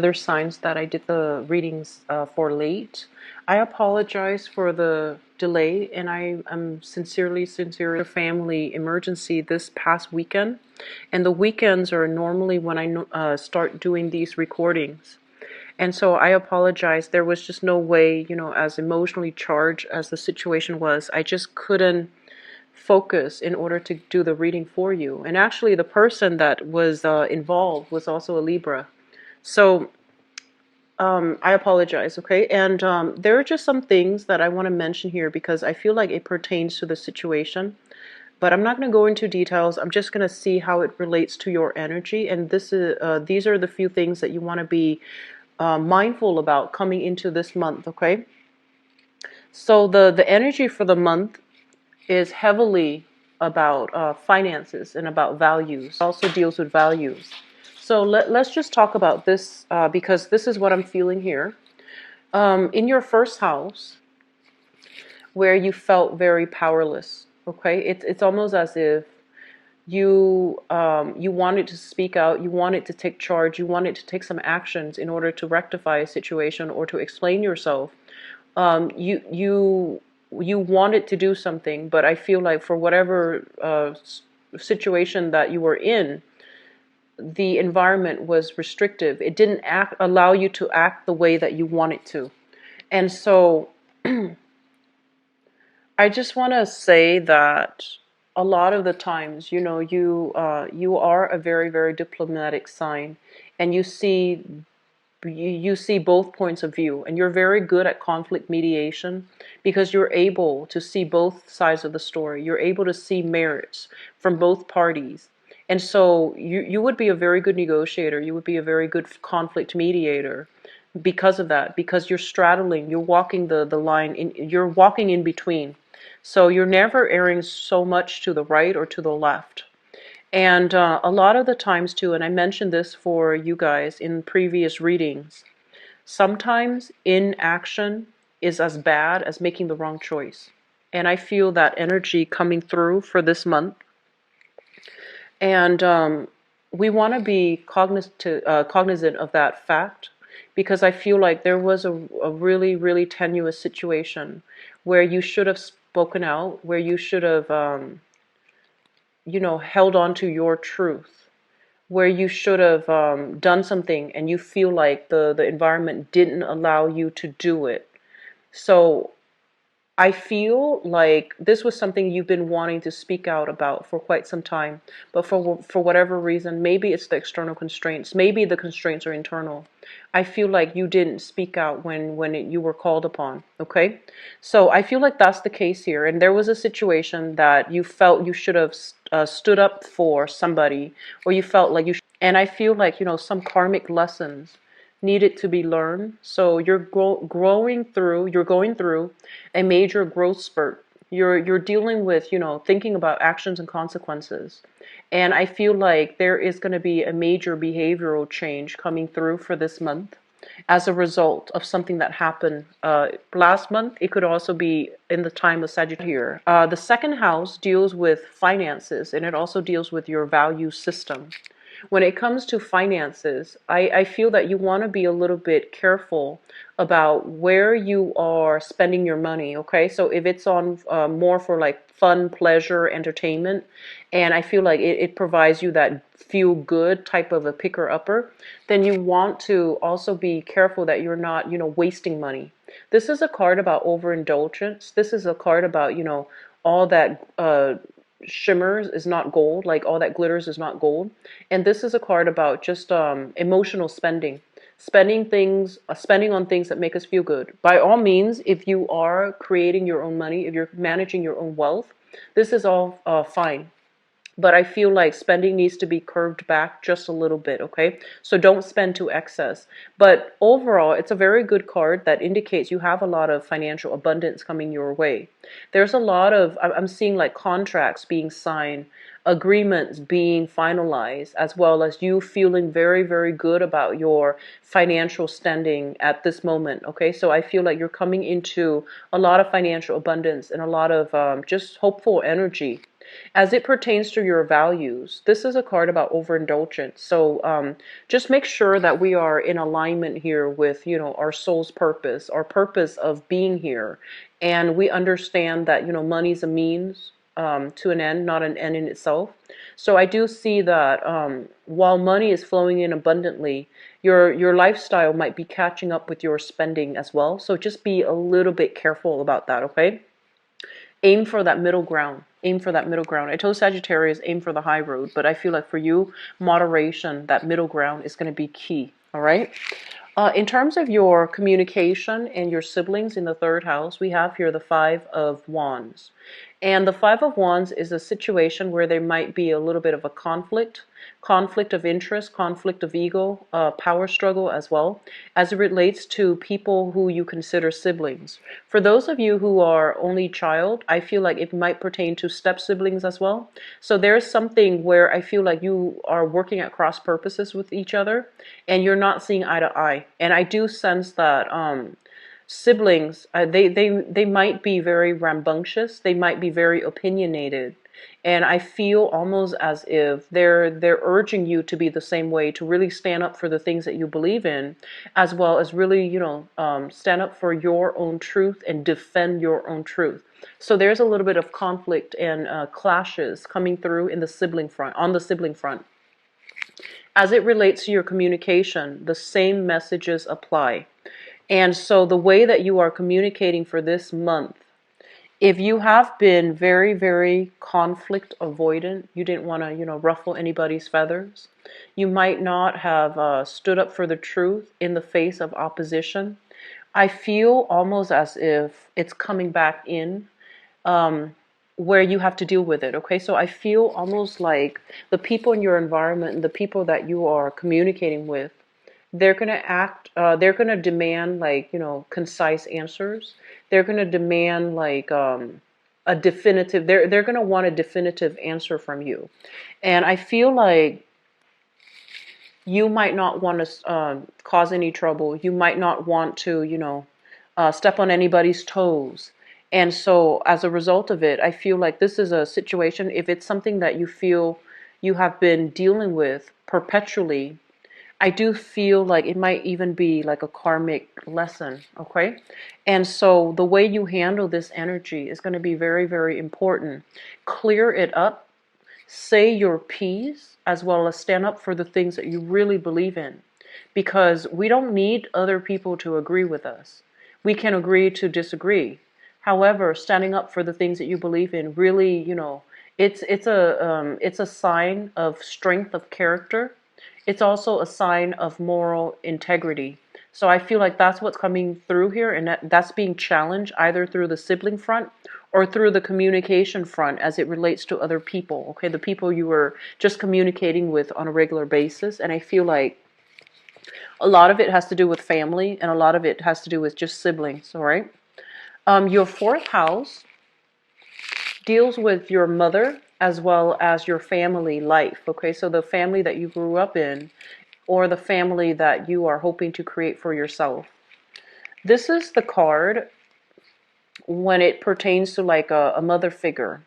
other signs that I did the readings for late. I apologize for the delay, and I am sincerely a family emergency this past weekend. And the weekends are normally when I start doing these recordings. And so I apologize. There was just no way, as emotionally charged as the situation was, I just couldn't focus in order to do the reading for you. And actually, the person that was involved was also a Libra. So I apologize, okay? And there are just some things that I want to mention here because I feel like it pertains to the situation. But I'm not going to go into details. I'm just going to see how it relates to your energy. And these are the few things that you want to be mindful about coming into this month, okay? So the energy for the month is heavily about finances and about values. It also deals with values. So let's just talk about this because this is what I'm feeling here. In your first house, where you felt very powerless, okay? It's almost as if you wanted to speak out, you wanted to take charge, you wanted to take some actions in order to rectify a situation or to explain yourself. You wanted to do something, but I feel like for whatever situation that you were in, the environment was restrictive. It didn't allow you to act the way that you wanted to. And so I just want to say that a lot of the times, you are a very, very diplomatic sign, and you see both points of view, and you're very good at conflict mediation because you're able to see both sides of the story. You're able to see merits from both parties. And so you would be a very good negotiator. You would be a very good conflict mediator because of that, because you're straddling, you're walking the line, you're walking in between. So you're never erring so much to the right or to the left. And a lot of the times too, and I mentioned this for you guys in previous readings, sometimes inaction is as bad as making the wrong choice. And I feel that energy coming through for this month. And we want to be cognizant of that fact because I feel like there was a really, really tenuous situation where you should have spoken out, where you should have held on to your truth, where you should have done something and you feel like the environment didn't allow you to do it. So I feel like this was something you've been wanting to speak out about for quite some time, but for whatever reason, maybe it's the external constraints, maybe the constraints are internal. I feel like you didn't speak out when you were called upon, okay? So I feel like that's the case here, and there was a situation that you felt you should have stood up for somebody, or you felt like and I feel like, some karmic lessons needed to be learned. So you're going through a major growth spurt. You're dealing with, thinking about actions and consequences. And I feel like there is going to be a major behavioral change coming through for this month as a result of something that happened last month. It could also be in the time of Sagittarius here. The second house deals with finances, and it also deals with your value system. When it comes to finances, I feel that you want to be a little bit careful about where you are spending your money, okay? So if it's on more for like fun, pleasure, entertainment, and I feel like it provides you that feel good type of a picker-upper, then you want to also be careful that you're not, wasting money. This is a card about overindulgence. This is a card about, all that shimmers is not gold, like all that glitters is not gold. And this is a card about just emotional spending. Spending on things that make us feel good. By all means, if you are creating your own money, if you're managing your own wealth, this is all fine. But I feel like spending needs to be curved back just a little bit, okay? So don't spend to excess. But overall, it's a very good card that indicates you have a lot of financial abundance coming your way. There's a lot of, I'm seeing like contracts being signed, agreements being finalized, as well as you feeling very, very good about your financial standing at this moment, okay? So I feel like you're coming into a lot of financial abundance and a lot of just hopeful energy. As it pertains to your values, this is a card about overindulgence. So just make sure that we are in alignment here with, our soul's purpose, our purpose of being here. And we understand that, money's a means to an end, not an end in itself. So I do see that while money is flowing in abundantly, your lifestyle might be catching up with your spending as well. So just be a little bit careful about that, okay? Aim for that middle ground. Aim for that middle ground. I told Sagittarius, aim for the high road, but I feel like for you, moderation, that middle ground is going to be key. All right. In terms of your communication and your siblings in the third house, we have here the Five of Wands. And the Five of Wands is a situation where there might be a little bit of a conflict of interest, conflict of ego, power struggle as well, as it relates to people who you consider siblings. For those of you who are only child, I feel like it might pertain to step siblings as well. So there's something where I feel like you are working at cross purposes with each other and you're not seeing eye to eye. And I do sense that siblings, they might be very rambunctious, they might be very opinionated, and I feel almost as if they're urging you to be the same way, to really stand up for the things that you believe in, as well as really stand up for your own truth and defend your own truth. So there's a little bit of conflict and clashes coming through in the sibling front, on the sibling front. As it relates to your communication, the same messages apply. And so the way that you are communicating for this month, if you have been very, very conflict avoidant, you didn't want to, ruffle anybody's feathers, you might not have stood up for the truth in the face of opposition. I feel almost as if it's coming back in where you have to deal with it. Okay, so I feel almost like the people in your environment and the people that you are communicating with, they're going to they're going to demand like, concise answers. They're going to demand like a definitive, they're going to want a definitive answer from you. And I feel like you might not want to cause any trouble. You might not want to, step on anybody's toes. And so as a result of it, I feel like this is a situation, if it's something that you feel you have been dealing with perpetually, I do feel like it might even be like a karmic lesson, okay? And so the way you handle this energy is going to be very, very important. Clear it up, say your piece, as well as stand up for the things that you really believe in. Because we don't need other people to agree with us. We can agree to disagree. However, standing up for the things that you believe in really, it's a sign of strength of character. It's also a sign of moral integrity. So I feel like that's what's coming through here, and that's being challenged either through the sibling front or through the communication front as it relates to other people, okay? The people you were just communicating with on a regular basis. And I feel like a lot of it has to do with family, and a lot of it has to do with just siblings, all right? Your fourth house deals with your mother as well as your family life, okay? So the family that you grew up in or the family that you are hoping to create for yourself. This is the card when it pertains to like a mother figure.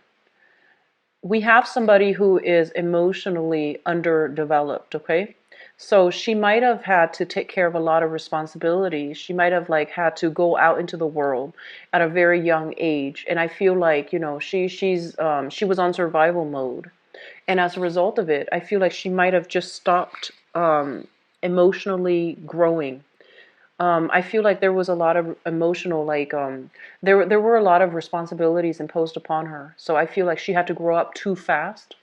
We have somebody who is emotionally underdeveloped, okay? So she might have had to take care of a lot of responsibilities. She might have like had to go out into the world at a very young age. And I feel like, she was on survival mode. And as a result of it, I feel like she might have just stopped emotionally growing. I feel like there was a lot of emotional, like, there were a lot of responsibilities imposed upon her. So I feel like she had to grow up too fast.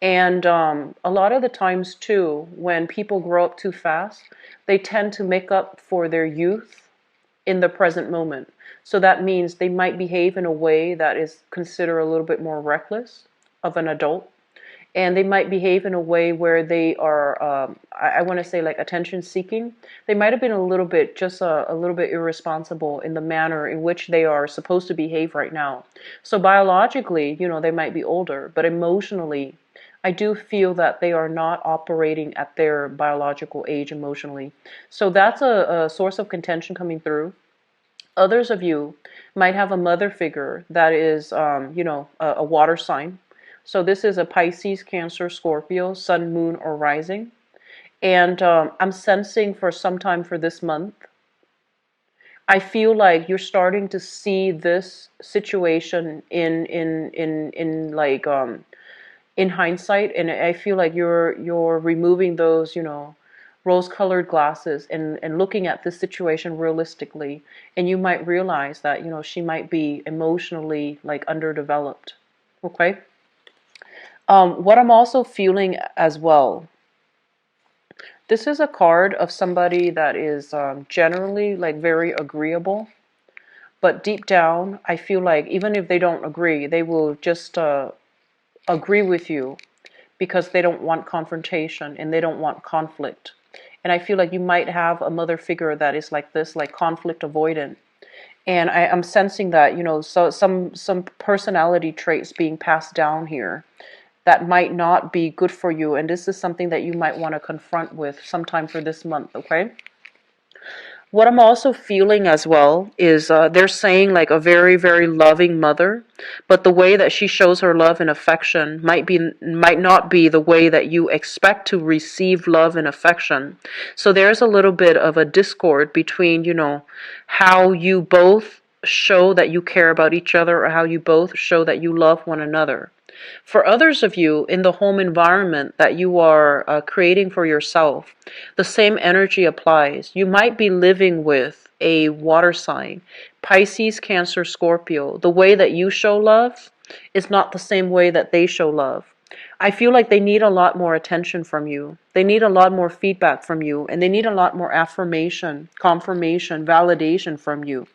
And a lot of the times, too, when people grow up too fast, they tend to make up for their youth in the present moment. So that means they might behave in a way that is considered a little bit more reckless of an adult. And they might behave in a way where they are, I want to say like attention seeking. They might have been a little bit, just a little bit irresponsible in the manner in which they are supposed to behave right now. So biologically, they might be older, but emotionally, I do feel that they are not operating at their biological age emotionally. So that's a source of contention coming through. Others of you might have a mother figure that is, a water sign. So this is a Pisces, Cancer, Scorpio, Sun, Moon, or Rising. And I'm sensing for some time for this month, I feel like you're starting to see this situation in like in hindsight, and I feel like you're removing those, rose-colored glasses and looking at this situation realistically, and you might realize that, she might be emotionally like underdeveloped. Okay. What I'm also feeling as well, this is a card of somebody that is generally like very agreeable, but deep down, I feel like even if they don't agree, they will just agree with you because they don't want confrontation and they don't want conflict. And I feel like you might have a mother figure that is like this, like conflict avoidant. And I'm sensing that, so some personality traits being passed down here that might not be good for you. And this is something that you might want to confront with sometime for this month, okay? What I'm also feeling as well is they're saying like a very, very loving mother, but the way that she shows her love and affection might not be the way that you expect to receive love and affection. So there's a little bit of a discord between, how you both show that you care about each other or how you both show that you love one another. For others of you in the home environment that you are creating for yourself, the same energy applies. You might be living with a water sign, Pisces, Cancer, Scorpio. The way that you show love is not the same way that they show love. I feel like they need a lot more attention from you. They need a lot more feedback from you, and they need a lot more affirmation, confirmation, validation from you.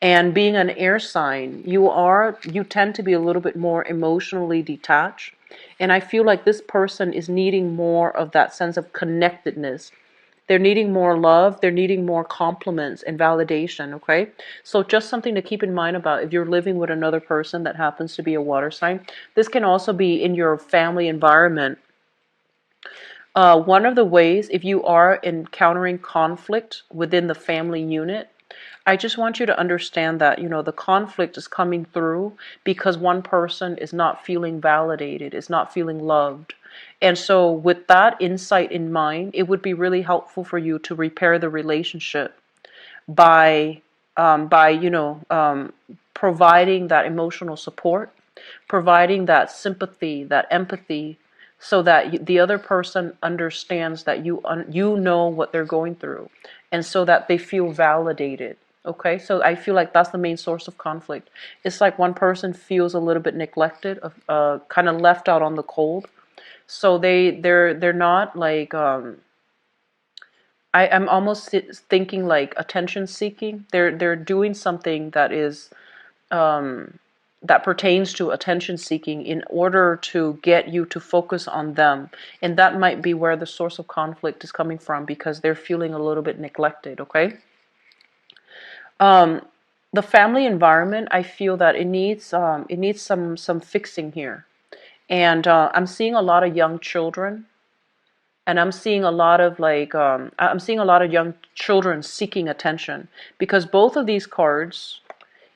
And being an air sign, you tend to be a little bit more emotionally detached. And I feel like this person is needing more of that sense of connectedness. They're needing more love, they're needing more compliments and validation, okay? So just something to keep in mind about if you're living with another person that happens to be a water sign. This can also be in your family environment. One of the ways, if you are encountering conflict within the family unit, I just want you to understand that, the conflict is coming through because one person is not feeling validated, is not feeling loved. And so with that insight in mind, it would be really helpful for you to repair the relationship by, providing that emotional support, providing that sympathy, that empathy, so that the other person understands that you know what they're going through, and so that they feel validated. Okay, so I feel like that's the main source of conflict. It's like one person feels a little bit neglected, kind of left out on the cold. So they're not like I'm almost thinking like attention seeking. They're doing something that is that pertains to attention seeking in order to get you to focus on them. And that might be where the source of conflict is coming from because they're feeling a little bit neglected, okay? The family environment, I feel that it needs some fixing here. And I'm seeing a lot of young children, and I'm seeing a lot of I'm seeing a lot of young children seeking attention because both of these cards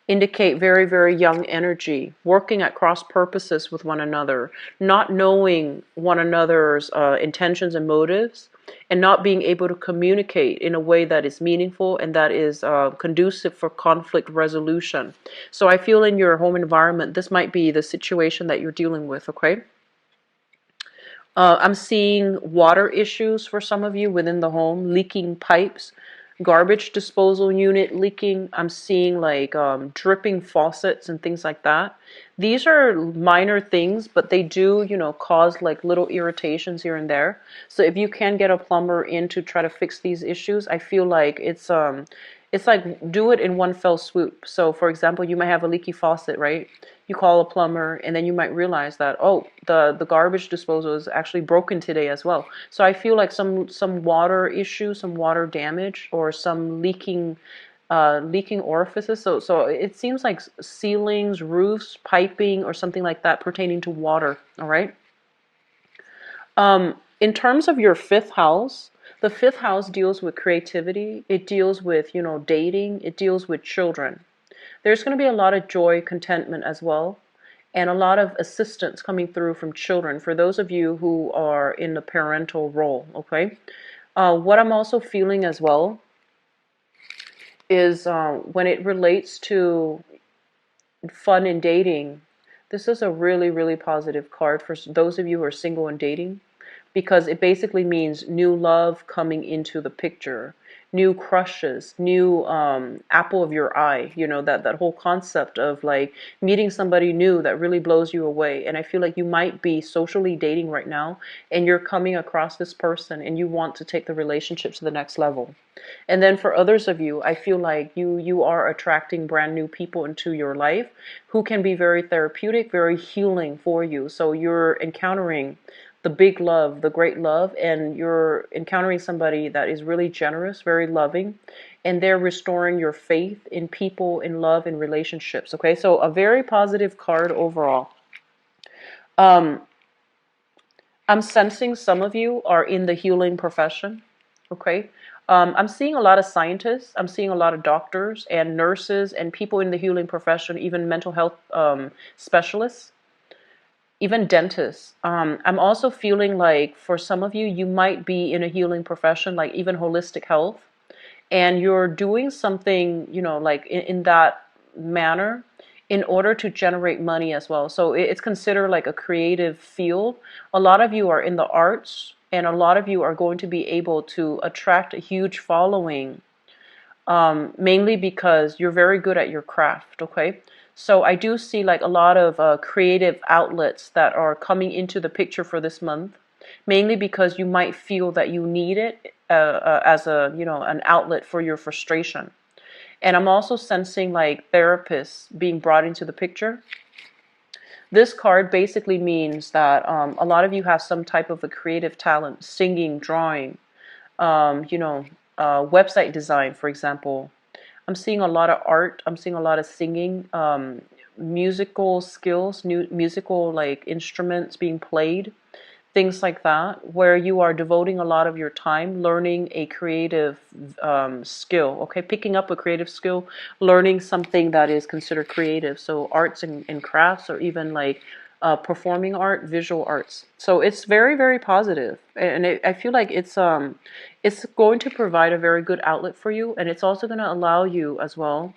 indicate very, very young energy, working at cross purposes with one another, not knowing one another's intentions and motives, and not being able to communicate in a way that is meaningful and that is conducive for conflict resolution. So I feel in your home environment, this might be the situation that you're dealing with, okay? I'm seeing water issues for some of you within the home, leaking pipes, garbage disposal unit leaking. I'm seeing like dripping faucets and things like that. These are minor things, but they do, cause like little irritations here and there. So if you can get a plumber in to try to fix these issues, I feel like it's like do it in one fell swoop. So for example, you might have a leaky faucet, right? You call a plumber, and then you might realize that, oh, the garbage disposal is actually broken today as well. So I feel like some water issue, some water damage, or some leaking orifices. So it seems like ceilings, roofs, piping, or something like that pertaining to water. All right. In terms of your fifth house, the fifth house deals with creativity. It deals with, dating. It deals with children. There's going to be a lot of joy, contentment as well. and a lot of assistance coming through from children for those of you who are in the parental role, okay? What I'm also feeling as well is when it relates to fun and dating, this is a really, really positive card for those of you who are single and dating, because it basically means new love coming into the picture, new crushes, new apple of your eye, that whole concept of like meeting somebody new that really blows you away. And I feel like you might be socially dating right now and you're coming across this person and you want to take the relationship to the next level. And then for others of you, I feel like you are attracting brand new people into your life who can be very therapeutic, very healing for you. So you're encountering the big love, the great love, and you're encountering somebody that is really generous, very loving, and they're restoring your faith in people, in love, in relationships. Okay, so a very positive card overall. Um, I'm sensing some of you are in the healing profession. Okay. I'm seeing a lot of scientists. I'm seeing a lot of doctors and nurses and people in the healing profession, even mental health specialists, even dentists. I'm also feeling like for some of you, you might be in a healing profession, like even holistic health, and you're doing something, like in that manner in order to generate money as well. So it's considered like a creative field. A lot of you are in the arts, and a lot of you are going to be able to attract a huge following, mainly because you're very good at your craft, okay? So I do see like a lot of creative outlets that are coming into the picture for this month, mainly because you might feel that you need it as an outlet for your frustration. And I'm also sensing like therapists being brought into the picture. This card basically means that a lot of you have some type of a creative talent, singing, drawing, um, you know, website design, for example. I'm seeing a lot of art. I'm seeing a lot of singing, musical skills, new musical like instruments being played, things like that, where you are devoting a lot of your time learning a creative skill, okay? Picking up a creative skill, learning something that is considered creative. So arts and crafts, or even like performing art, visual arts. So it's very, very positive. And I feel like it's going to provide a very good outlet for you. And it's also going to allow you as well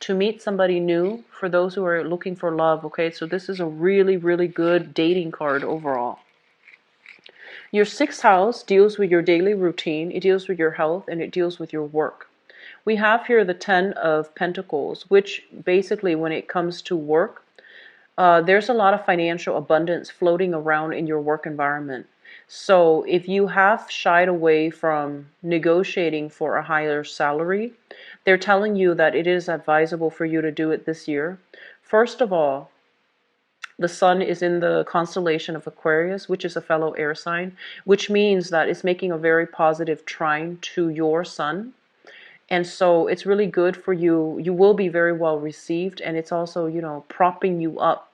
to meet somebody new for those who are looking for love, okay? So this is a really, really good dating card overall. Your sixth house deals with your daily routine, it deals with your health, and it deals with your work. We have here the Ten of Pentacles, which basically, when it comes to work, there's a lot of financial abundance floating around in your work environment. So if you have shied away from negotiating for a higher salary, they're telling you that it is advisable for you to do it this year. First of all, the sun is in the constellation of Aquarius, which is a fellow air sign, which means that it's making a very positive trine to your sun. And so it's really good for you. You will be very well received, and it's also, propping you up.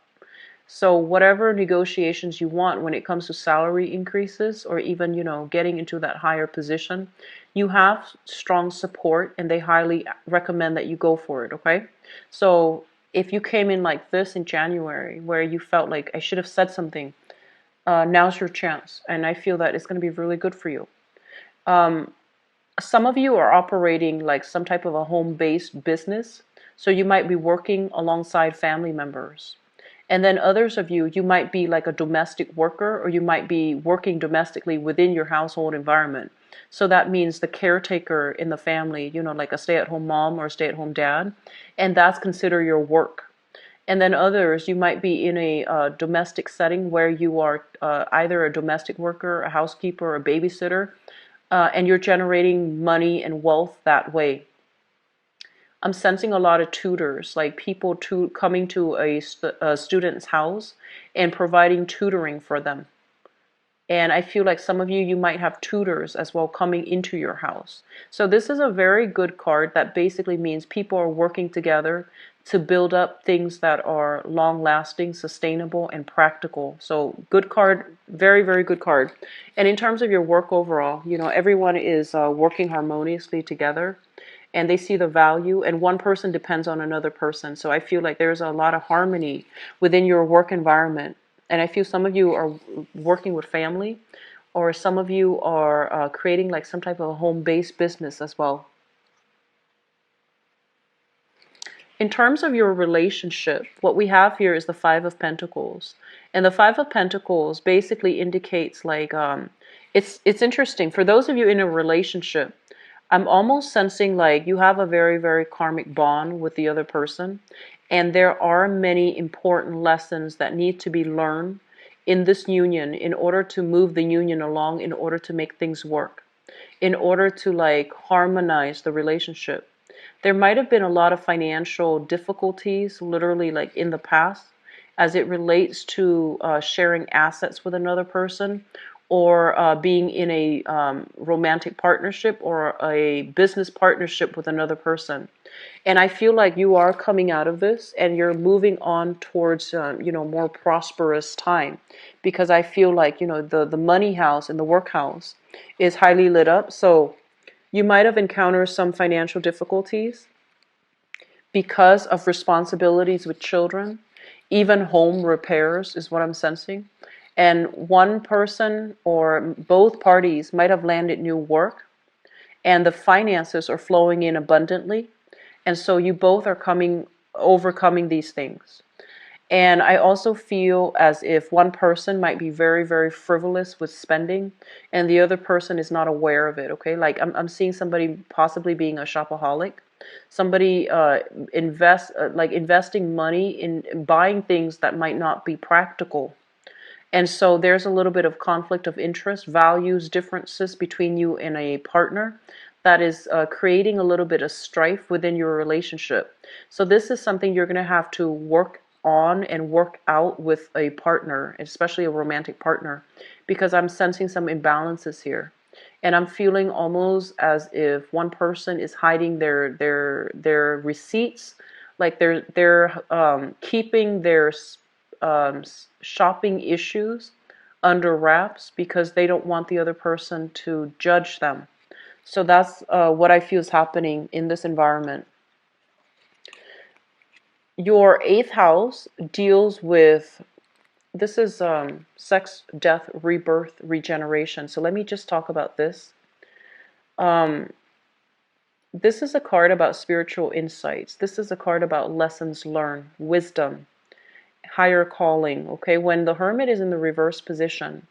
So whatever negotiations you want when it comes to salary increases, or even, getting into that higher position, you have strong support and they highly recommend that you go for it, okay? So if you came in like this in January where you felt like I should have said something, now's your chance. And I feel that it's going to be really good for you. Some of you are operating like some type of a home-based business. So you might be working alongside family members. And then others of you, you might be like a domestic worker, or you might be working domestically within your household environment. So that means the caretaker in the family, like a stay-at-home mom or a stay-at-home dad, and that's considered your work. And then others, you might be in a domestic setting where you are either a domestic worker, a housekeeper, or a babysitter, and you're generating money and wealth that way. I'm sensing a lot of tutors, like people coming to a student's house and providing tutoring for them. And I feel like some of you, you might have tutors as well coming into your house. So this is a very good card that basically means people are working together to build up things that are long lasting, sustainable, and practical. So good card, very, very good card. And in terms of your work overall, everyone is working harmoniously together and they see the value, and one person depends on another person. So I feel like there's a lot of harmony within your work environment. And I feel some of you are working with family, or some of you are creating like some type of home-based business as well. In terms of your relationship, what we have here is the Five of Pentacles. And the Five of Pentacles basically indicates like, it's interesting. For those of you in a relationship, I'm almost sensing like you have a very, very karmic bond with the other person. And there are many important lessons that need to be learned in this union in order to move the union along, in order to make things work, in order to like harmonize the relationship. There might have been a lot of financial difficulties, literally like in the past, as it relates to sharing assets with another person, or being in a romantic partnership or a business partnership with another person. And I feel like you are coming out of this and you're moving on towards, more prosperous time, because I feel like, the money house and the work house is highly lit up. So you might have encountered some financial difficulties because of responsibilities with children, even home repairs is what I'm sensing. And one person or both parties might have landed new work and the finances are flowing in abundantly. And so you both are overcoming these things. And I also feel as if one person might be very, very frivolous with spending and the other person is not aware of it, okay? Like I'm seeing somebody possibly being a shopaholic, somebody investing money in buying things that might not be practical. And so there's a little bit of conflict of interest, values differences between you and a partner that is creating a little bit of strife within your relationship. So this is something you're going to have to work on and work out with a partner, especially a romantic partner, because I'm sensing some imbalances here. And I'm feeling almost as if one person is hiding their receipts, like they're keeping their um, shopping issues under wraps because they don't want the other person to judge them. So that's what I feel is happening in this environment. Your eighth house deals with, this is sex, death, rebirth, regeneration. So let me just talk about this. This is a card about spiritual insights. This is a card about lessons learned, wisdom, higher calling. Okay, when the Hermit is in the reverse position,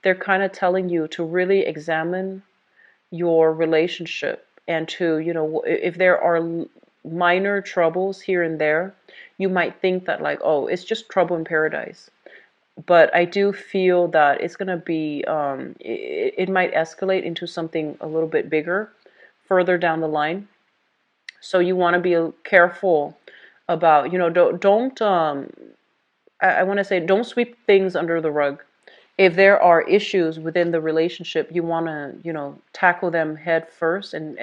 they're kind of telling you to really examine your relationship and to, if there are minor troubles here and there, you might think that like, oh, it's just trouble in paradise. But I do feel that it's going to be, it might escalate into something a little bit bigger further down the line. So you want to be careful about, don't I want to say, don't sweep things under the rug. If there are issues within the relationship, you want to, tackle them head first and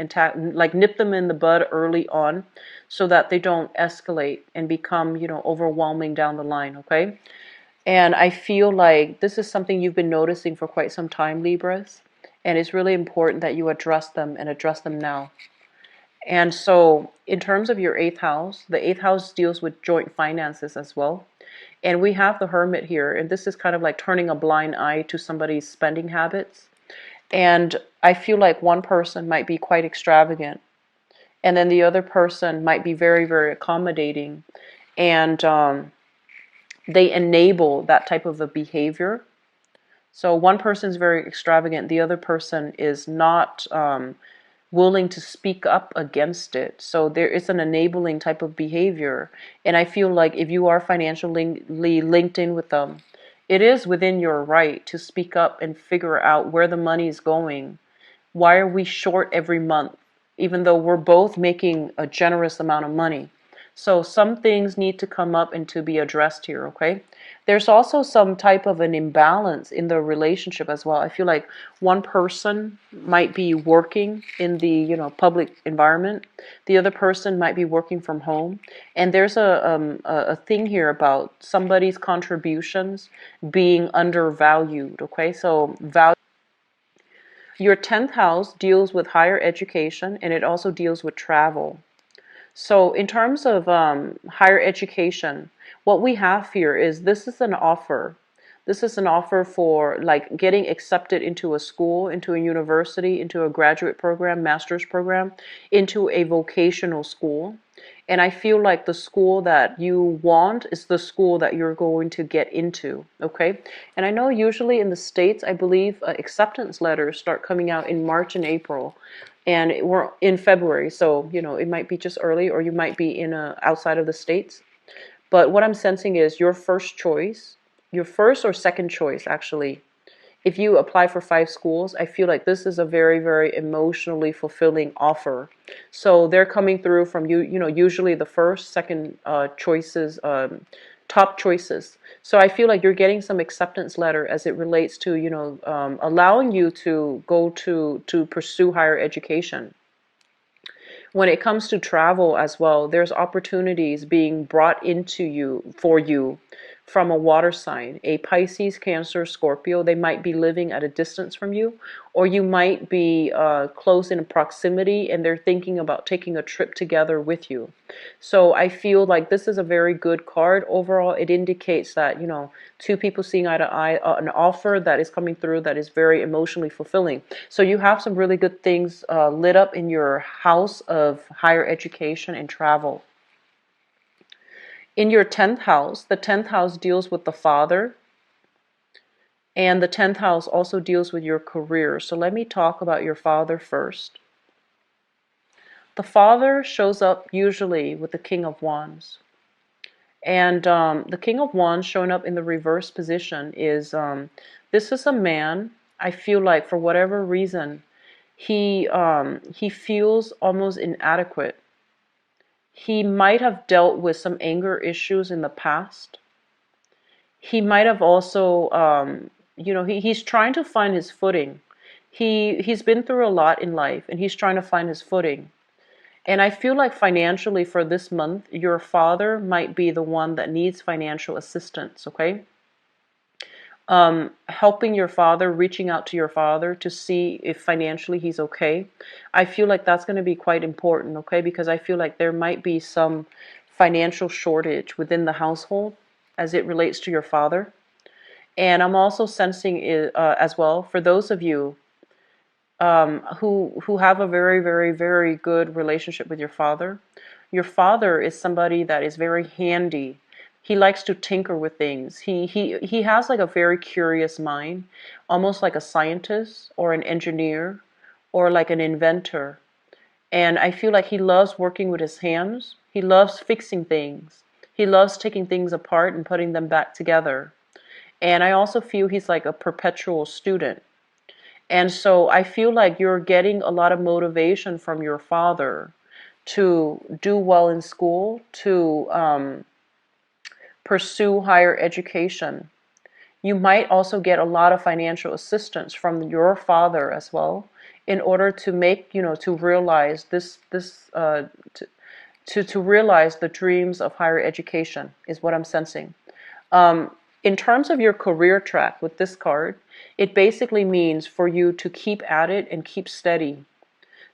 like nip them in the bud early on so that they don't escalate and become, overwhelming down the line, okay? And I feel like this is something you've been noticing for quite some time, Libras, and it's really important that you address them and address them now. And so in terms of your eighth house, the eighth house deals with joint finances as well. And we have the Hermit here, and this is kind of like turning a blind eye to somebody's spending habits. And I feel like one person might be quite extravagant, and then the other person might be very, very accommodating, and they enable that type of a behavior. So one person is very extravagant, the other person is not willing to speak up against it. So there is an enabling type of behavior. And I feel like if you are financially linked in with them, it is within your right to speak up and figure out where the money is going. Why are we short every month, even though we're both making a generous amount of money? So some things need to come up and to be addressed here, okay? There's also some type of an imbalance in the relationship as well. I feel like one person might be working in the, public environment. The other person might be working from home. And there's a thing here about somebody's contributions being undervalued. Okay, so your 10th house deals with higher education, and it also deals with travel. So in terms of higher education, what we have here is this is an offer. This is an offer for like getting accepted into a school, into a university, into a graduate program, master's program, into a vocational school. And I feel like the school that you want is the school that you're going to get into, okay? And I know usually in the States, I believe acceptance letters start coming out in March and April, and we're in February, so it might be just early, or you might be in outside of the States. But what I'm sensing is your first choice, your first or second choice actually, if you apply for 5 schools, I feel like this is a very, very emotionally fulfilling offer. So they're coming through from usually the first, second choices, top choices. So I feel like you're getting some acceptance letter as it relates to, allowing you to go to pursue higher education. When it comes to travel as well, there's opportunities being brought into you for you from a water sign, a Pisces, Cancer, Scorpio. They might be living at a distance from you, or you might be close in proximity and they're thinking about taking a trip together with you. So I feel like this is a very good card. Overall, it indicates that, two people seeing eye to eye, an offer that is coming through that is very emotionally fulfilling. So you have some really good things lit up in your house of higher education and travel. In your 10th house, the 10th house deals with the father, and the 10th house also deals with your career. So let me talk about your father first. The father shows up usually with the King of Wands. And the King of Wands showing up in the reverse position is this is a man, I feel like for whatever reason, he feels almost inadequate. He might have dealt with some anger issues in the past. He might have also, he's trying to find his footing. He's been through a lot in life, and he's trying to find his footing. And I feel like financially for this month, your father might be the one that needs financial assistance, okay? Helping your father, reaching out to your father to see if financially he's okay. I feel like that's going to be quite important, okay? Because I feel like there might be some financial shortage within the household as it relates to your father. And I'm also sensing as well, for those of you who have a very, very, very good relationship with your father is somebody that is very handy. He likes to tinker with things. He has like a very curious mind, almost like a scientist or an engineer or like an inventor. And I feel like he loves working with his hands. He loves fixing things. He loves taking things apart and putting them back together. And I also feel he's like a perpetual student. And so I feel like you're getting a lot of motivation from your father to do well in school, to pursue higher education. You might also get a lot of financial assistance from your father as well, in order to make, to realize to realize the dreams of higher education is what I'm sensing. In terms of your career track with this card, it basically means for you to keep at it and keep steady.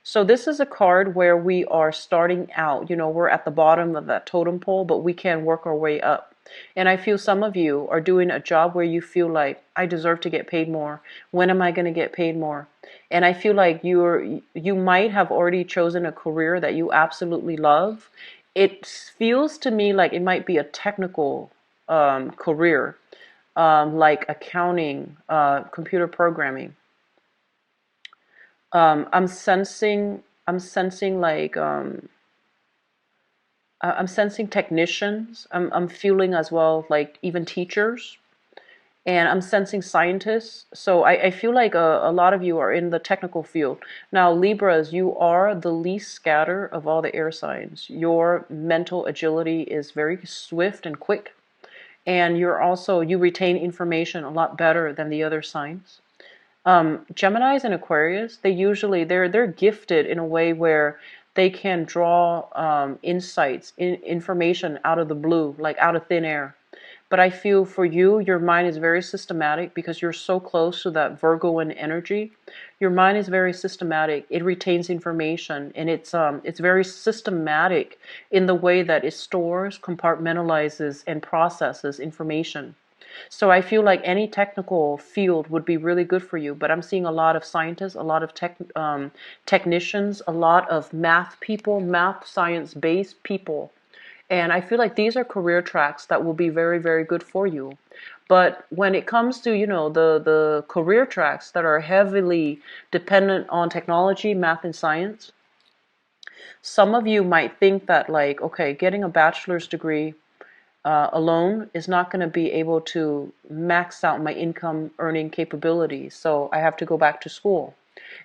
So this is a card where we are starting out, we're at the bottom of that totem pole, but we can work our way up. And I feel some of you are doing a job where you feel like, I deserve to get paid more. When am I going to get paid more? And I feel like you might have already chosen a career that you absolutely love. It feels to me like it might be a technical career, like accounting, computer programming. I'm sensing technicians. I'm feeling as well like even teachers, and I'm sensing scientists. So I feel like a lot of you are in the technical field. Now, Libras, you are the least scattered of all the air signs. Your mental agility is very swift and quick. And you retain information a lot better than the other signs. Geminis and Aquarius, they're gifted in a way where they can draw insights, information out of the blue, like out of thin air. But I feel for you, your mind is very systematic because you're so close to that Virgoan energy. Your mind is very systematic. It retains information, and it's very systematic in the way that it stores, compartmentalizes, and processes information. So I feel like any technical field would be really good for you. But I'm seeing a lot of scientists, a lot of technicians, a lot of math people, math science based people. And I feel like these are career tracks that will be very, very good for you. But when it comes to, the career tracks that are heavily dependent on technology, math, and science, some of you might think that, like, okay, getting a bachelor's degree alone is not going to be able to max out my income earning capabilities. So I have to go back to school.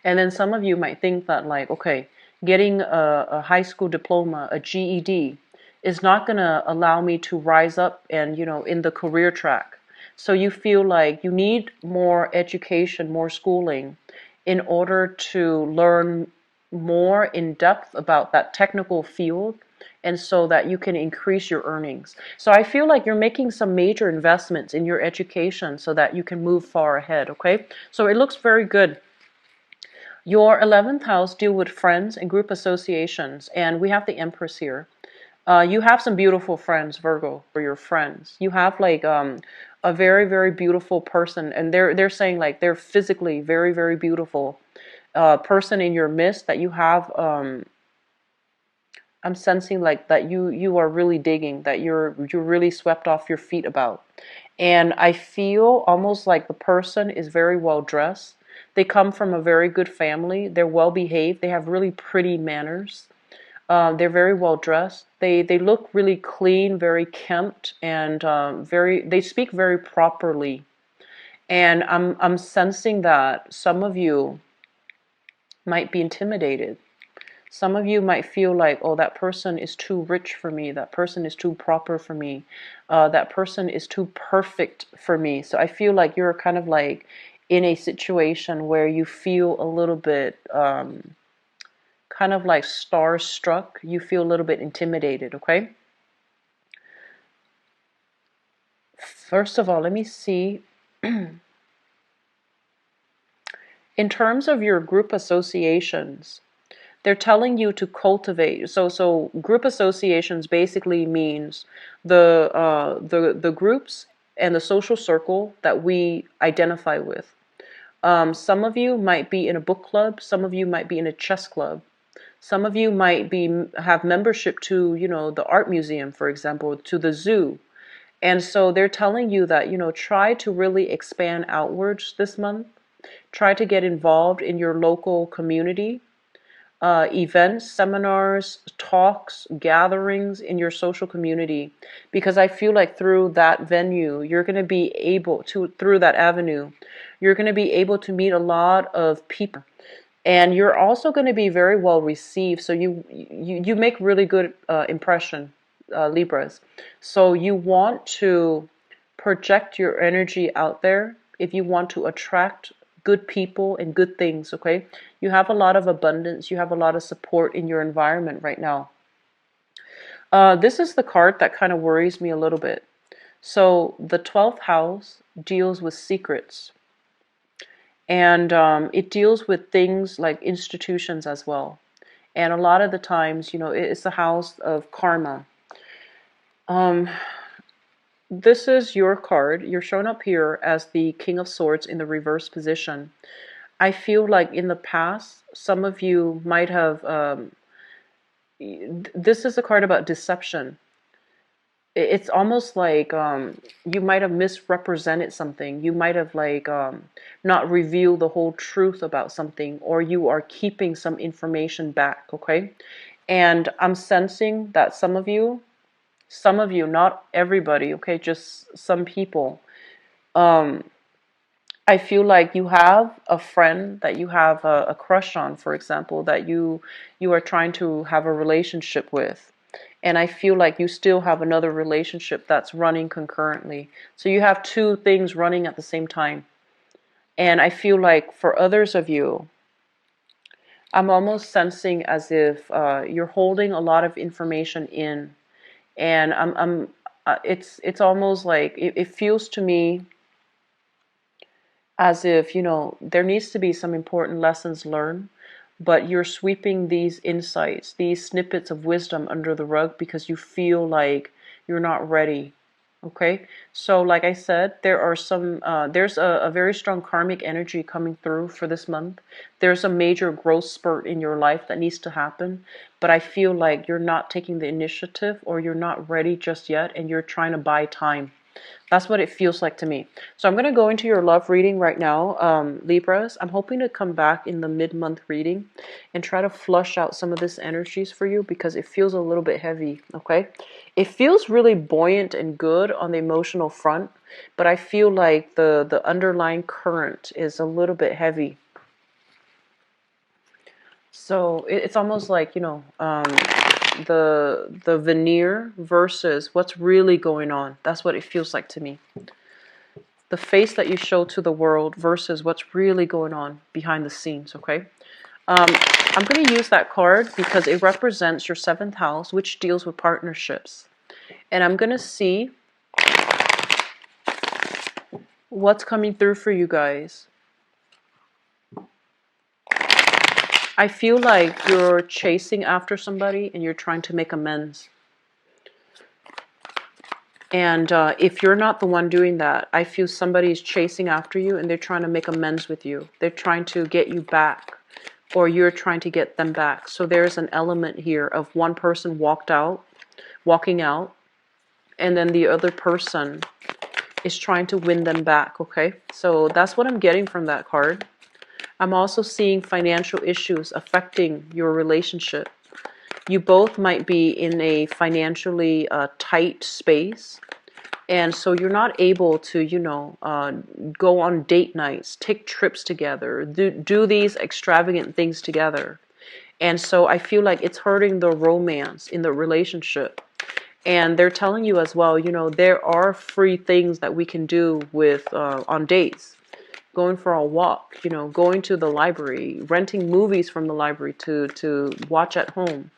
And then some of you might think that, like, okay, getting a high school diploma, a GED, is not going to allow me to rise up and, in the career track. So you feel like you need more education, more schooling in order to learn more in depth about that technical field, and so that you can increase your earnings. So I feel like you're making some major investments in your education so that you can move far ahead, okay? So it looks very good. Your 11th house deal with friends and group associations, and we have the Empress here. You have some beautiful friends, Virgo, for your friends. You have like a very, very beautiful person, and they're saying like they're physically very, very beautiful person in your midst that you have. I'm sensing like that you are really digging, that you're really swept off your feet about. And I feel almost like the person is very well dressed. They come from a very good family. They're well behaved. They have really pretty manners. They're very well dressed. They look really clean, very kempt, and they speak very properly. And I'm sensing that some of you might be intimidated. Some of you might feel like, oh, that person is too rich for me. That person is too proper for me. That person is too perfect for me. So I feel like you're kind of like in a situation where you feel a little bit kind of like starstruck. You feel a little bit intimidated, okay? First of all, let me see. In terms of your group associations, they're telling you to cultivate. So group associations basically means the groups and the social circle that we identify with. Some of you might be in a book club. Some of you might be in a chess club. Some of you might have membership to, the art museum, for example, to the zoo. And so they're telling you that, try to really expand outwards this month. Try to get involved in your local community, events, seminars, talks, gatherings in your social community, because I feel like through that venue, you're going to be able to, through that avenue, you're going to be able to meet a lot of people. And you're also going to be very well received. So you make really good impression, Libras. So you want to project your energy out there if you want to attract good people and good things, okay? You have a lot of abundance. You have a lot of support in your environment right now. This is the card that kind of worries me a little bit. So the 12th house deals with secrets. And it deals with things like institutions as well. And a lot of the times, it's the house of karma. This is your card. You're shown up here as the King of Swords in the reverse position. I feel like in the past, some of you might have, this is a card about deception. It's almost like you might have misrepresented something. You might have like not revealed the whole truth about something, or you are keeping some information back, okay? And I'm sensing that some of you, not everybody, okay, just some people, I feel like you have a friend that you have a crush on, for example, that you are trying to have a relationship with. And I feel like you still have another relationship that's running concurrently. So you have two things running at the same time. And I feel like for others of you, I'm almost sensing as if you're holding a lot of information in, and it's almost like it feels to me as if, there needs to be some important lessons learned, but you're sweeping these insights, these snippets of wisdom under the rug because you feel like you're not ready. Okay, so like I said, there's a very strong karmic energy coming through for this month. There's a major growth spurt in your life that needs to happen, but I feel like you're not taking the initiative, or you're not ready just yet, and you're trying to buy time. That's what it feels like to me. So I'm going to go into your love reading right now, Libras. I'm hoping to come back in the mid-month reading and try to flush out some of this energies for you because it feels a little bit heavy, okay? It feels really buoyant and good on the emotional front, but I feel like the underlying current is a little bit heavy. So it's almost like, the veneer versus what's really going on. That's what it feels like to me. The face that you show to the world versus what's really going on behind the scenes, okay? I'm going to use that card because it represents your 7th house, which deals with partnerships. And I'm going to see what's coming through for you guys. I feel like you're chasing after somebody and you're trying to make amends. And if you're not the one doing that, I feel somebody's chasing after you and they're trying to make amends with you. They're trying to get you back, or you're trying to get them back. So there's an element here of one person walking out, and then the other person is trying to win them back, okay? So that's what I'm getting from that card. I'm also seeing financial issues affecting your relationship. You both might be in a financially tight space. And so you're not able to, go on date nights, take trips together, do these extravagant things together. And so I feel like it's hurting the romance in the relationship. And they're telling you as well, there are free things that we can do with on dates. Going for a walk, going to the library, renting movies from the library to watch at home.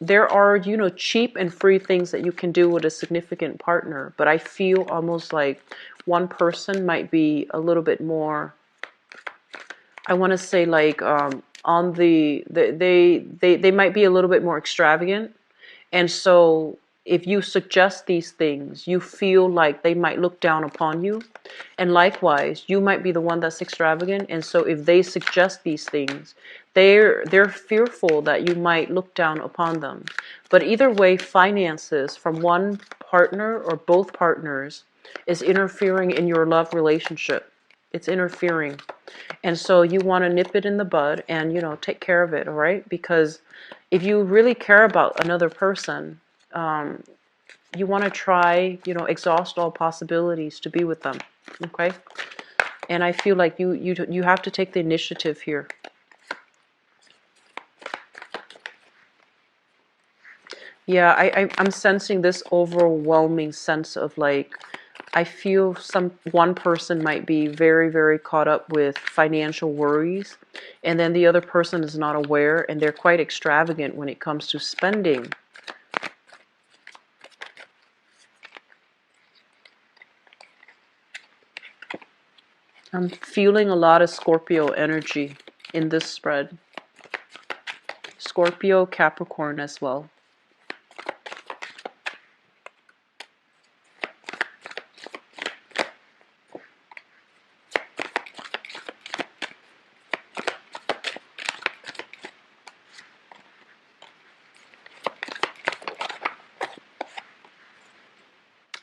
There are, cheap and free things that you can do with a significant partner, but I feel almost like one person might be a little bit more, I want to say like on they might be a little bit more extravagant. And so if you suggest these things, you feel like they might look down upon you. And likewise, you might be the one that's extravagant. And so if they suggest these things, they're fearful that you might look down upon them. But either way, finances from one partner or both partners is interfering in your love relationship. It's interfering. And so you want to nip it in the bud and, take care of it, all right? Because if you really care about another person, you want to try, exhaust all possibilities to be with them, okay? And I feel like you have to take the initiative here. Yeah, I'm sensing this overwhelming sense of like, I feel one person might be very, very caught up with financial worries, and then the other person is not aware, and they're quite extravagant when it comes to spending. I'm feeling a lot of Scorpio energy in this spread. Scorpio, Capricorn as well.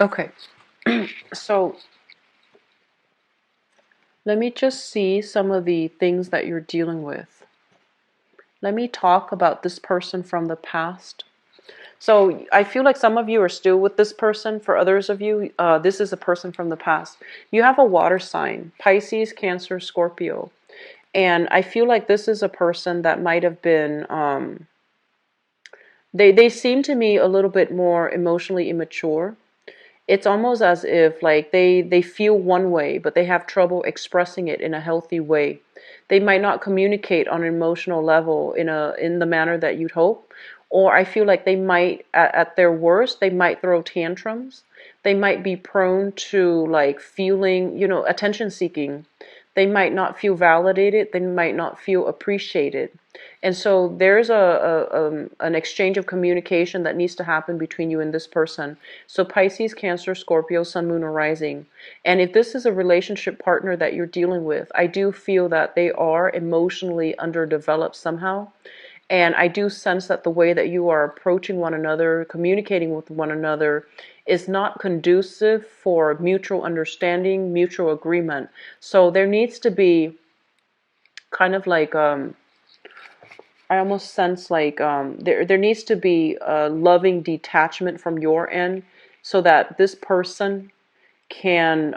Okay, so let me just see some of the things that you're dealing with. Let me talk about this person from the past. So I feel like some of you are still with this person. For others of you, this is a person from the past. You have a water sign, Pisces, Cancer, Scorpio. And I feel like this is a person that might have been They seem to me a little bit more emotionally immature. It's almost as if like they feel one way, but they have trouble expressing it in a healthy way. They might not communicate on an emotional level in the manner that you'd hope. Or I feel like they might at their worst, they might throw tantrums. They might be prone to like feeling, attention seeking. They might not feel validated. They might not feel appreciated. And so there's an exchange of communication that needs to happen between you and this person. So Pisces, Cancer, Scorpio, Sun, Moon, or Rising. And if this is a relationship partner that you're dealing with, I do feel that they are emotionally underdeveloped somehow. And I do sense that the way that you are approaching one another, communicating with one another, is not conducive for mutual understanding, mutual agreement. So there needs to be kind of like I almost sense like there needs to be a loving detachment from your end, so that this person can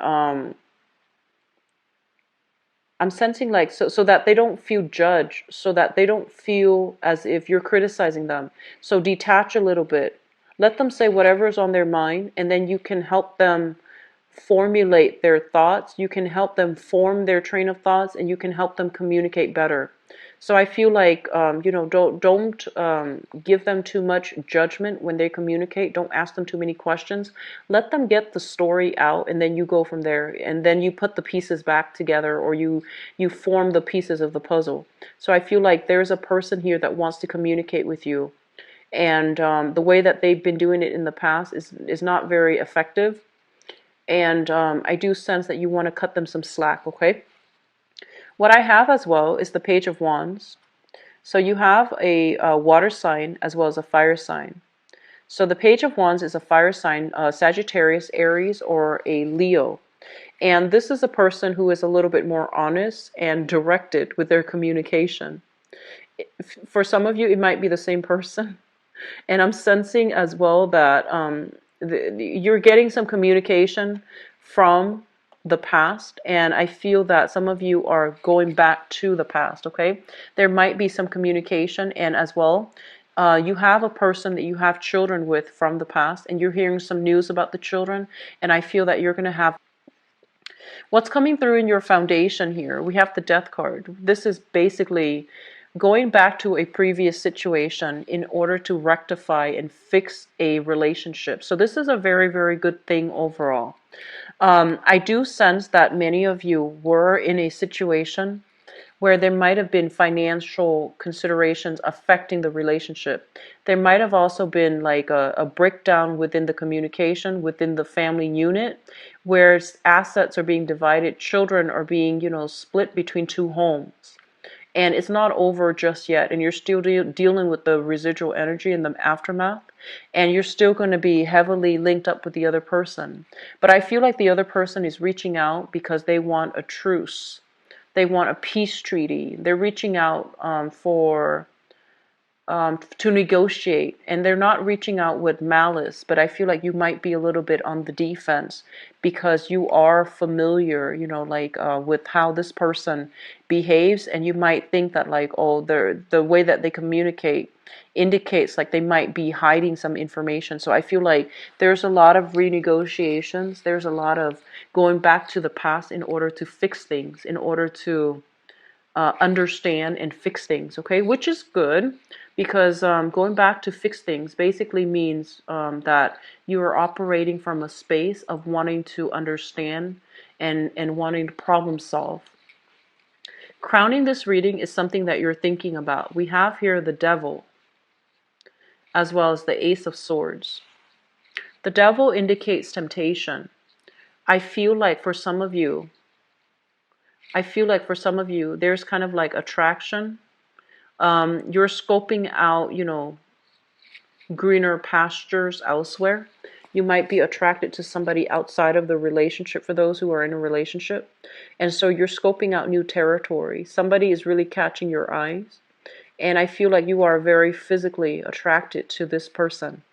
I'm sensing like so that they don't feel judged, so that they don't feel as if you're criticizing them. So detach a little bit. Let them say whatever is on their mind, and then you can help them formulate their thoughts. You can help them form their train of thoughts, and you can help them communicate better. So I feel like don't give them too much judgment when they communicate. Don't ask them too many questions. Let them get the story out, and then you go from there. And then you put the pieces back together, or you form the pieces of the puzzle. So I feel like there's a person here that wants to communicate with you, and the way that they've been doing it in the past is not very effective. And I do sense that you want to cut them some slack. Okay. What I have as well is the Page of Wands. So you have a water sign as well as a fire sign. So the Page of Wands is a fire sign, Sagittarius, Aries, or a Leo. And this is a person who is a little bit more honest and directed with their communication. For some of you, it might be the same person. And I'm sensing as well that you're getting some communication from the past, and I feel that some of you are going back to the past. Okay, there might be some communication, and as well, you have a person that you have children with from the past, and you're hearing some news about the children, and I feel that you're going to have what's coming through in your foundation here. We have the Death card. This is basically going back to a previous situation in order to rectify and fix a relationship. So this is a very, very good thing overall. I do sense that many of you were in a situation where there might have been financial considerations affecting the relationship. There might have also been like a breakdown within the communication, within the family unit, where assets are being divided, children are being, split between two homes. And it's not over just yet, and you're still dealing with the residual energy and the aftermath, and you're still going to be heavily linked up with the other person. But I feel like the other person is reaching out because they want a truce. They want a peace treaty. They're reaching out to negotiate, and they're not reaching out with malice, but I feel like you might be a little bit on the defense because you are familiar, with how this person behaves, and you might think that like, oh, the way that they communicate indicates like they might be hiding some information. So I feel like there's a lot of renegotiations, there's a lot of going back to the past in order to fix things, in order to understand and fix things, okay? Which is good because going back to fix things basically means that you are operating from a space of wanting to understand and wanting to problem solve. Crowning this reading is something that you're thinking about. We have here the Devil as well as the Ace of Swords. The Devil indicates temptation. I feel like for some of you, there's kind of like attraction. You're scoping out, greener pastures elsewhere. You might be attracted to somebody outside of the relationship for those who are in a relationship. And so you're scoping out new territory. Somebody is really catching your eyes. And I feel like you are very physically attracted to this person.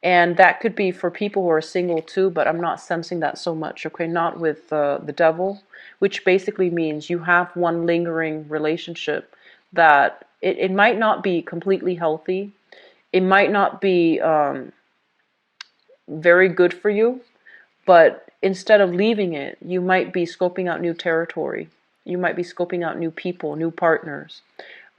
And that could be for people who are single too, but I'm not sensing that so much, okay? Not with the Devil, which basically means you have one lingering relationship that it might not be completely healthy. It might not be very good for you, but instead of leaving it, you might be scoping out new territory. You might be scoping out new people, new partners.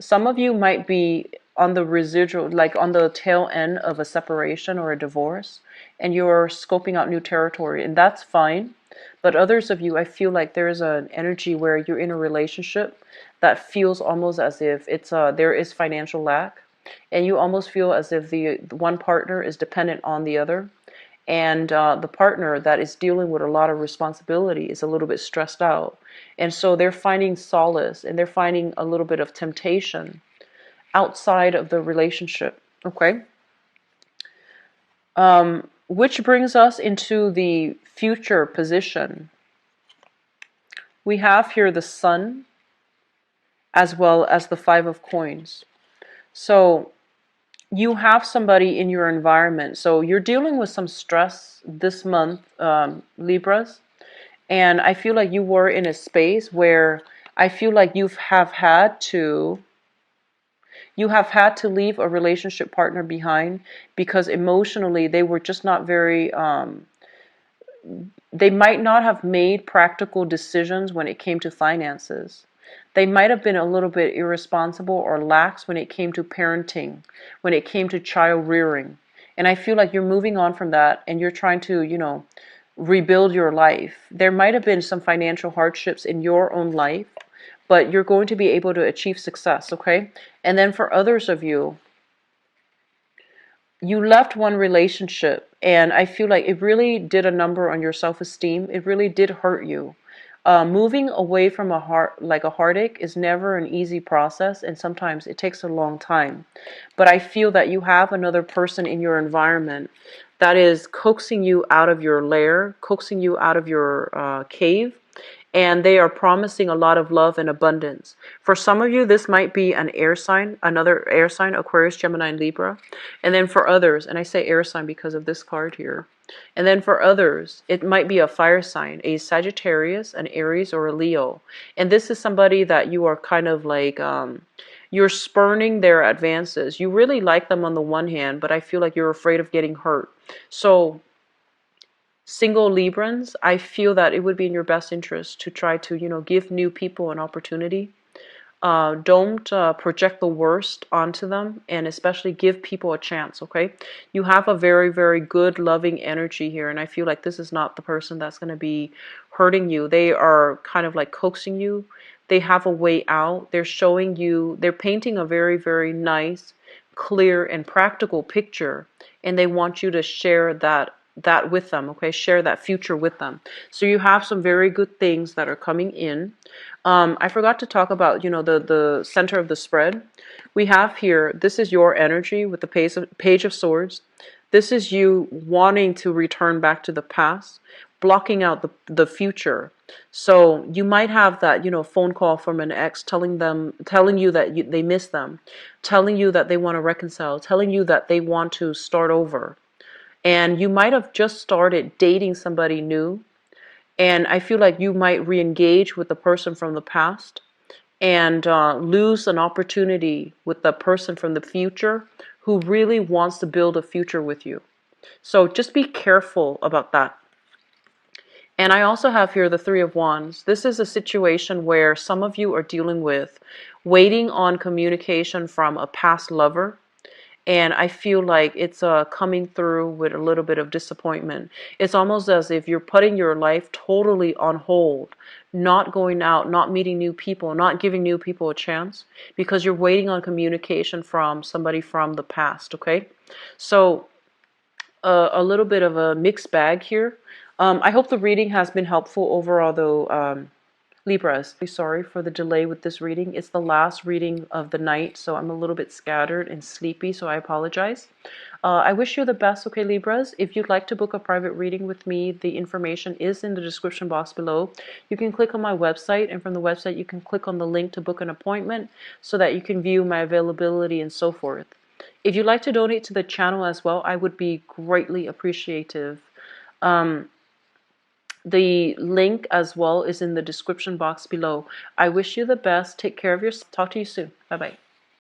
Some of you might be on the residual, like on the tail end of a separation or a divorce, and you're scoping out new territory, and that's fine. But others of you, I feel like there's an energy where you're in a relationship that feels almost as if there is financial lack, and you almost feel as if the one partner is dependent on the other, and the partner that is dealing with a lot of responsibility is a little bit stressed out, and so they're finding solace and they're finding a little bit of temptation outside of the relationship. Okay. Which brings us into the future position. We have here the Sun as well as the Five of Coins. So you have somebody in your environment. So you're dealing with some stress this month, Libras. And I feel like you were in a space where I feel like you have had to leave a relationship partner behind because emotionally they were just not very they might not have made practical decisions when it came to finances. They might have been a little bit irresponsible or lax when it came to parenting, when it came to child rearing. And I feel like you're moving on from that and you're trying to, rebuild your life. There might have been some financial hardships in your own life, but you're going to be able to achieve success, okay? And then for others of you, you left one relationship and I feel like it really did a number on your self-esteem. It really did hurt you. Moving away from a heartache is never an easy process, and sometimes it takes a long time. But I feel that you have another person in your environment that is coaxing you out of your lair, coaxing you out of your cave, and they are promising a lot of love and abundance. For some of you, this might be an air sign, another air sign, Aquarius, Gemini, and Libra. And then for others, and I say air sign because of this card here. And then for others, it might be a fire sign, a Sagittarius, an Aries, or a Leo. And this is somebody that you are kind of like, you're spurning their advances. You really like them on the one hand, but I feel like you're afraid of getting hurt. So single Librans, I feel that it would be in your best interest to try to, give new people an opportunity. Don't project the worst onto them, and especially give people a chance, okay? You have a very, very good, loving energy here, and I feel like this is not the person that's going to be hurting you. They are kind of like coaxing you. They have a way out. They're showing you, they're painting a very, very nice, clear, and practical picture, and they want you to share that with them, okay? Share that future with them. So you have some very good things that are coming in. I forgot to talk about, the center of the spread. We have here, this is your energy with the Page of Swords. This is you wanting to return back to the past, blocking out the future. So you might have that, phone call from an ex telling you that they miss them, telling you that they want to reconcile, telling you that they want to start over. And you might have just started dating somebody new, and I feel like you might re-engage with the person from the past and lose an opportunity with the person from the future who really wants to build a future with you. So just be careful about that. And I also have here the Three of Wands. This is a situation where some of you are dealing with waiting on communication from a past lover. And I feel like it's coming through with a little bit of disappointment. It's almost as if you're putting your life totally on hold, not going out, not meeting new people, not giving new people a chance, because you're waiting on communication from somebody from the past, okay? So a little bit of a mixed bag here. I hope the reading has been helpful overall, though. Libras, sorry for the delay with this reading. It's the last reading of the night, so I'm a little bit scattered and sleepy, so I apologize. I wish you the best, okay, Libras? If you'd like to book a private reading with me, the information is in the description box below. You can click on my website, and from the website you can click on the link to book an appointment so that you can view my availability and so forth. If you'd like to donate to the channel as well, I would be greatly appreciative. The link as well is in the description box below. I wish you the best. Take care of yourself. Talk to you soon. Bye-bye.